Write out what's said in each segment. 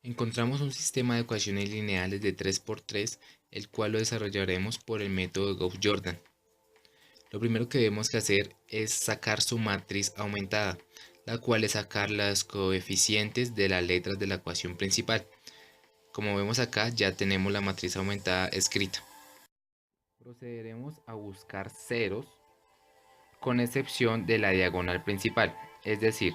Encontramos un sistema de ecuaciones lineales de 3×3, el cual lo desarrollaremos por el método de Gauss-Jordan. Lo primero que debemos que hacer es sacar su matriz aumentada, la cual es sacar los coeficientes de las letras de la ecuación principal. Como vemos acá, ya tenemos la matriz aumentada escrita. Procederemos a buscar ceros con excepción de la diagonal principal, es decir,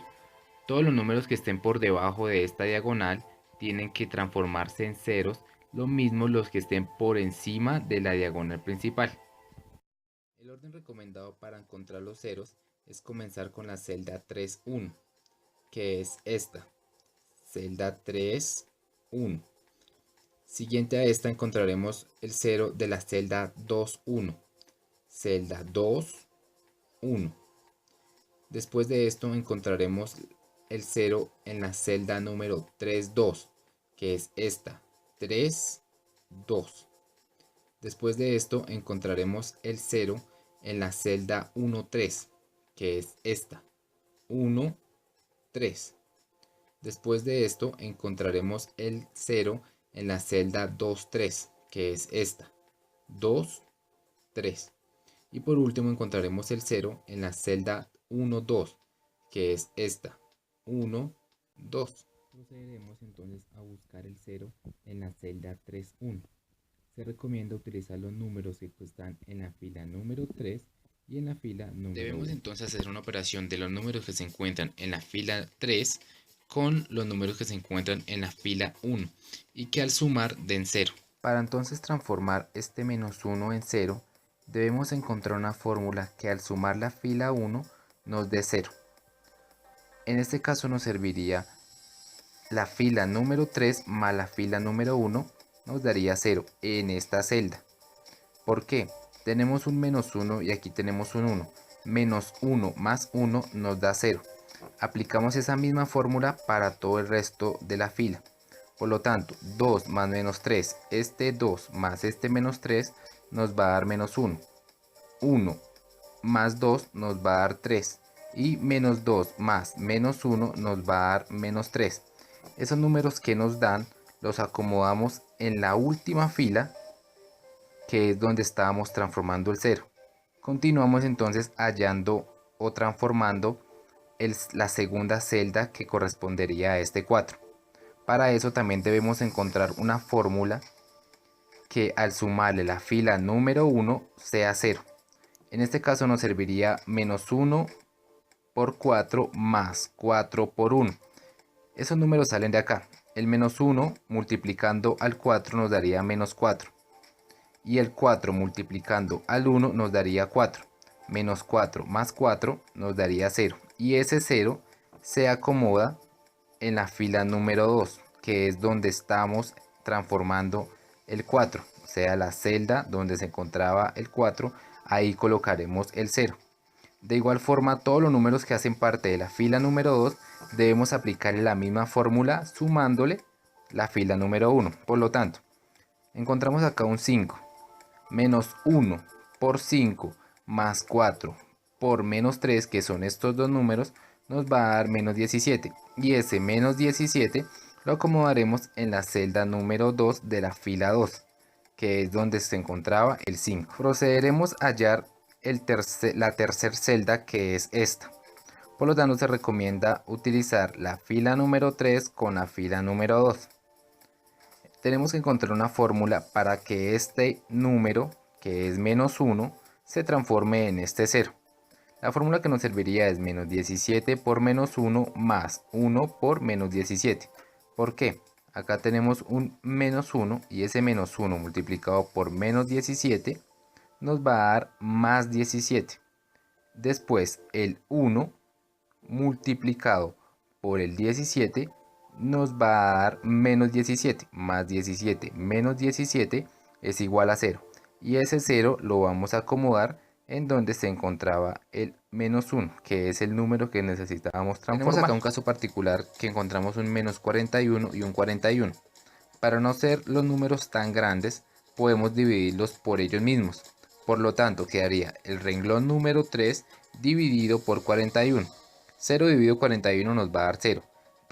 todos los números que estén por debajo de esta diagonal tienen que transformarse en ceros, lo mismo los que estén por encima de la diagonal principal. El orden recomendado para encontrar los ceros es comenzar con la celda 3,1, que es esta, celda 3,1. Siguiente a esta encontraremos el cero de la celda 2,1, celda 2,1. Después de esto encontraremos el 0 en la celda número 3,2, que es esta, 3,2. Después de esto encontraremos el 0 en la celda 1,3, que es esta, 1,3. Después de esto encontraremos el 0 en la celda 2,3, que es esta, 2,3. Y por último encontraremos el 0 en la celda 1,2, que es esta, 1,2. Procederemos entonces a buscar el 0 en la celda 3,1. Se recomienda utilizar los números que están en la fila número 3 y en la fila número 1. Debemos entonces hacer una operación de los números que se encuentran en la fila 3 con los números que se encuentran en la fila 1 y que al sumar den 0. Para entonces transformar este menos 1 en 0, debemos encontrar una fórmula que al sumar la fila 1 nos dé 0. En este caso nos serviría la fila número 3 más la fila número 1 nos daría 0 en esta celda. ¿Por qué? Tenemos un menos 1 y aquí tenemos un 1. Menos 1 más 1 nos da 0. Aplicamos esa misma fórmula para todo el resto de la fila. Por lo tanto, 2 más menos 3, este 2 más este menos 3 nos va a dar menos 1. 1 más 2 nos va a dar 3. Y menos 2 más menos 1 nos va a dar menos 3. Esos números que nos dan los acomodamos en la última fila, que es donde estábamos transformando el 0. Continuamos entonces hallando o transformando la segunda celda que correspondería a este 4. Para eso también debemos encontrar una fórmula que al sumarle la fila número 1 sea 0. En este caso nos serviría menos 1 por 4 más 4 por 1. Esos números salen de acá. El menos 1 multiplicando al 4 nos daría menos 4. Y el 4 multiplicando al 1 nos daría 4. Menos 4 más 4 nos daría 0. Y ese 0 se acomoda en la fila número 2, que es donde estamos transformando el 4. O sea, la celda donde se encontraba el 4, ahí colocaremos el 0. De igual forma, todos los números que hacen parte de la fila número 2 debemos aplicar la misma fórmula sumándole la fila número 1. Por lo tanto, encontramos acá un 5. Menos 1 por 5 más 4 por menos 3, que son estos dos números, nos va a dar menos 17. Y ese menos 17 lo acomodaremos en la celda número 2 de la fila 2, que es donde se encontraba el 5. Procederemos a hallar la tercera celda, que es esta. Por lo tanto, se recomienda utilizar la fila número 3 con la fila número 2. Tenemos que encontrar una fórmula para que este número, que es menos 1, se transforme en este 0. La fórmula que nos serviría es menos 17 por menos 1 más 1 por menos 17. ¿Por qué? Acá tenemos un menos 1 y ese menos 1 multiplicado por menos 17 nos va a dar más 17. Después el 1 multiplicado por el 17 nos va a dar menos 17. Más 17 menos 17 es igual a 0. Y ese 0 lo vamos a acomodar en donde se encontraba el menos 1, que es el número que necesitábamos transformar. Tenemos acá un caso particular que encontramos un menos 41 y un 41. Para no ser los números tan grandes, podemos dividirlos por ellos mismos. Por lo tanto, quedaría el renglón número 3 dividido por 41. 0 dividido 41 nos va a dar 0.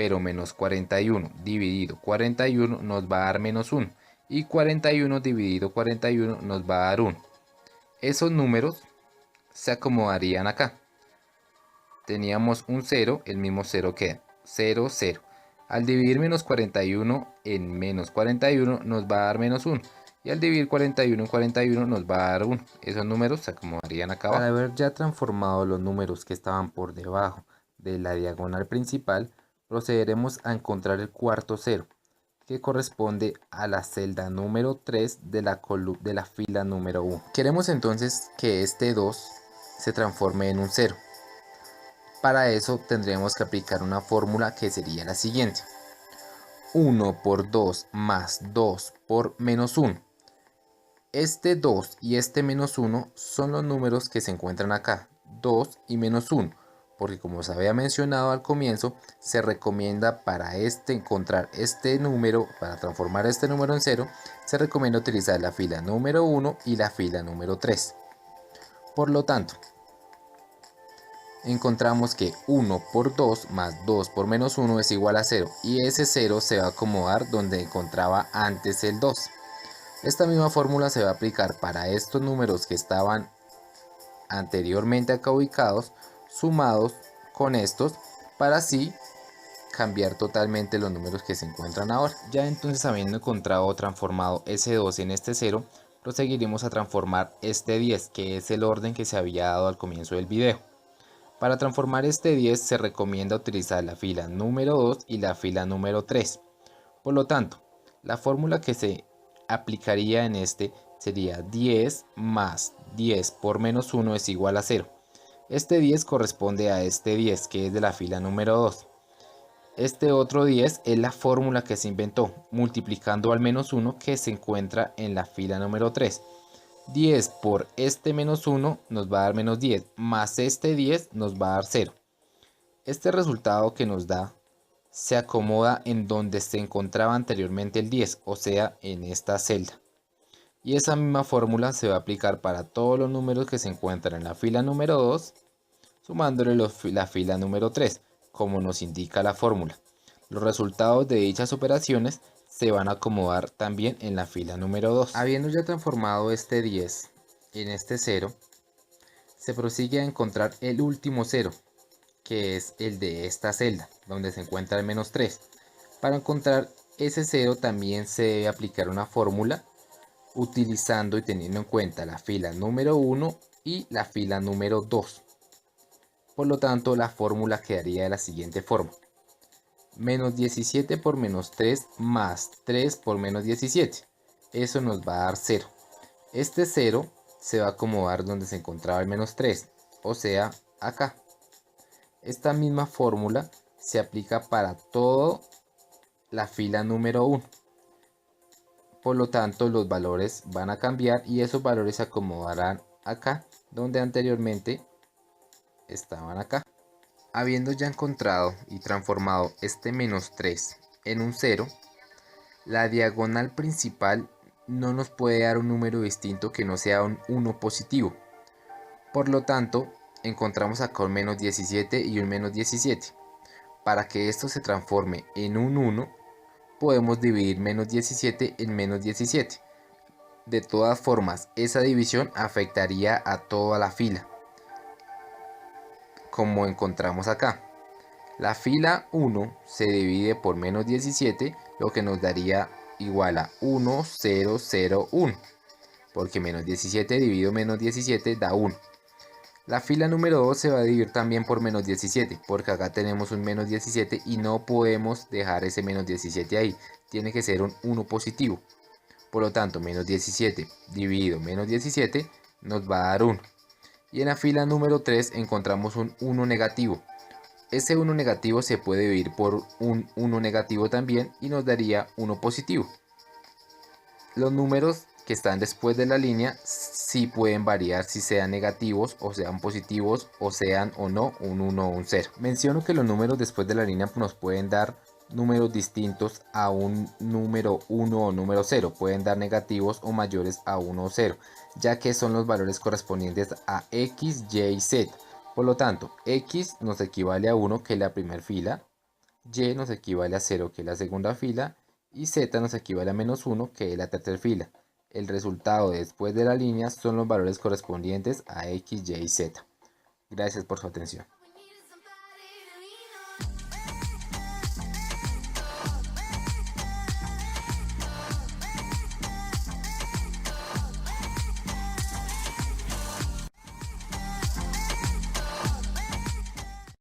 pero menos 41 dividido 41 nos va a dar menos 1. Y 41 dividido 41 nos va a dar 1. Esos números se acomodarían acá. Teníamos un 0, el mismo 0 queda 0, 0. Al dividir menos 41 en menos 41 nos va a dar menos 1. Y al dividir 41 en 41 nos va a dar 1. Esos números se acomodarían acá abajo. Para haber ya transformado los números que estaban por debajo de la diagonal principal, procederemos a encontrar el cuarto 0, que corresponde a la celda número 3 de la fila número 1. Queremos entonces que este 2 se transforme en un 0. Para eso tendremos que aplicar una fórmula que sería la siguiente: 1 por 2 más 2 por menos 1. Este 2 y este menos 1 son los números que se encuentran acá, 2 y menos 1, porque como se había mencionado al comienzo, se recomienda para encontrar este número, para transformar este número en 0, se recomienda utilizar la fila número 1 y la fila número 3. Por lo tanto, encontramos que 1 por 2 más 2 por menos 1 es igual a 0, y ese 0 se va a acomodar donde encontraba antes el 2. Esta misma fórmula se va a aplicar para estos números que estaban anteriormente acá ubicados, sumados con estos, para así cambiar totalmente los números que se encuentran ahora. Ya entonces, habiendo encontrado o transformado ese 2 en este 0, proseguiremos a transformar este 10, que es el orden que se había dado al comienzo del video. Para transformar este 10 se recomienda utilizar la fila número 2 y la fila número 3. Por lo tanto, la fórmula que se aplicaría en este sería 10 más 10 por menos 1 es igual a 0. Este 10 corresponde a este 10, que es de la fila número 2. Este otro 10 es la fórmula que se inventó, multiplicando al menos 1 que se encuentra en la fila número 3. 10 por este menos 1 nos va a dar menos 10, más este 10 nos va a dar 0. Este resultado que nos da se acomoda en donde se encontraba anteriormente el 10, o sea, en esta celda. Y esa misma fórmula se va a aplicar para todos los números que se encuentran en la fila número 2, sumándole la fila número 3, como nos indica la fórmula. Los resultados de dichas operaciones se van a acomodar también en la fila número 2. Habiendo ya transformado este 10 en este 0, se prosigue a encontrar el último 0, que es el de esta celda, donde se encuentra el menos 3. Para encontrar ese 0 también se debe aplicar una fórmula utilizando y teniendo en cuenta la fila número 1 y la fila número 2. Por lo tanto, la fórmula quedaría de la siguiente forma: menos 17 por menos 3 más 3 por menos 17. Eso nos va a dar 0. Este 0 se va a acomodar donde se encontraba el menos 3, o sea, acá. Esta misma fórmula se aplica para toda la fila número 1. Por lo tanto, los valores van a cambiar y esos valores se acomodarán acá, donde anteriormente estaban acá. Habiendo ya encontrado y transformado este menos 3 en un 0, la diagonal principal no nos puede dar un número distinto que no sea un 1 positivo. Por lo tanto, encontramos acá un menos 17 y un menos 17. Para que esto se transforme en un 1, podemos dividir menos 17 en menos 17. De todas formas, esa división afectaría a toda la fila, como encontramos acá. La fila 1 se divide por menos 17, lo que nos daría igual a 1, 0, 0, 1, porque menos 17 dividido menos 17 da 1. La fila número 2 se va a dividir también por menos 17, porque acá tenemos un menos 17 y no podemos dejar ese menos 17 ahí, tiene que ser un 1 positivo. Por lo tanto, menos 17 dividido menos 17 nos va a dar 1. Y en la fila número 3 encontramos un 1 negativo. Ese 1 negativo se puede dividir por un 1 negativo también y nos daría 1 positivo. Los números que están después de la línea sí pueden variar, si sean negativos o sean positivos o sean o no un 1 o un 0. Menciono que los números después de la línea nos pueden dar números distintos a un número 1 o número 0. Pueden dar negativos o mayores a 1 o 0, ya que son los valores correspondientes a x, y y z. Por lo tanto, x nos equivale a 1, que es la primera fila, Y nos equivale a 0, que es la segunda fila, y Z nos equivale a -1, que es la tercera fila. El resultado después de la línea son los valores correspondientes a X, Y y Z. Gracias por su atención.